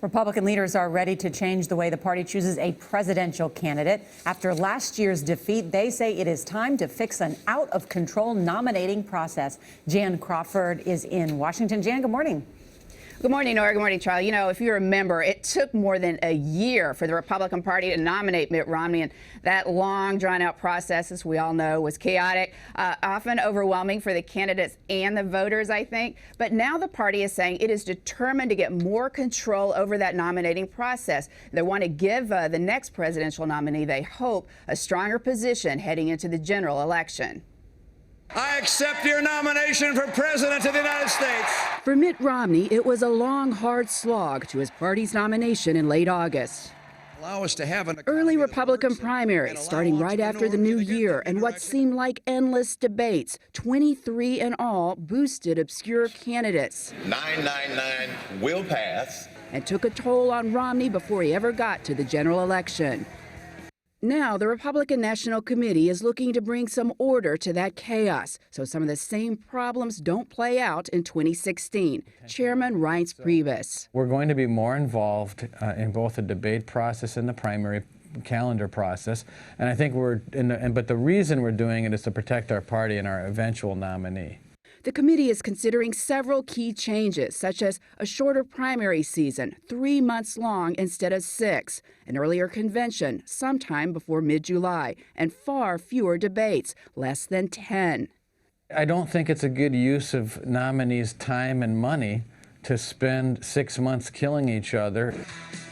Republican leaders are ready to change the way the party chooses a presidential candidate. After last year's defeat, they say it is time to fix an out-of-control nominating process. Jan Crawford is in Washington. Jan, good morning. Good morning, Nora. Good morning, Charlie. You know, if you remember, it took more than a year for the Republican Party to nominate Mitt Romney, and that long, drawn-out process, as we all know, was chaotic, often overwhelming for the candidates and the voters, I think. But now the party is saying it is determined to get more control over that nominating process. They want to give the next presidential nominee, they hope, a stronger position heading into the general election. I accept your nomination for President of the United States. For Mitt Romney, it was a long, hard slog to his party's nomination in late August. Allow us to have an early Republican primaries starting right after the new year, and what seemed like endless debates, 23 in all, boosted obscure candidates. 999 will pass. And took a toll on Romney before he ever got to the general election. Now, the Republican National Committee is looking to bring some order to that chaos so some of the same problems don't play out in 2016. Chairman Reince Priebus. We're going to be more involved in both the debate process and the primary calendar process, and I think but the reason we're doing it is to protect our party and our eventual nominee. The committee is considering several key changes, such as a shorter primary season, 3 months long instead of 6, an earlier convention sometime before mid-July, and far fewer debates, less than 10. I don't think it's a good use of nominees' time and money to spend 6 months killing each other.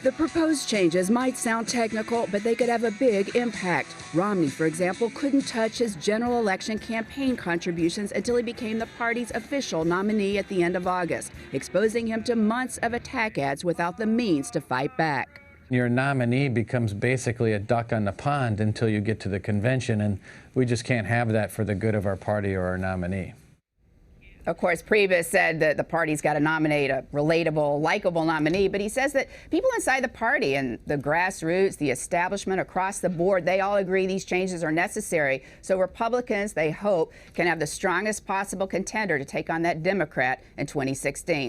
The proposed changes might sound technical, but they could have a big impact. Romney, for example, couldn't touch his general election campaign contributions until he became the party's official nominee at the end of August, exposing him to months of attack ads without the means to fight back. Your nominee becomes basically a duck on the pond until you get to the convention, and we just can't have that for the good of our party or our nominee. Of course, Priebus said that the party's got to nominate a relatable, likable nominee, but he says that people inside the party and the grassroots, the establishment across the board, they all agree these changes are necessary. So Republicans, they hope, can have the strongest possible contender to take on that Democrat in 2016.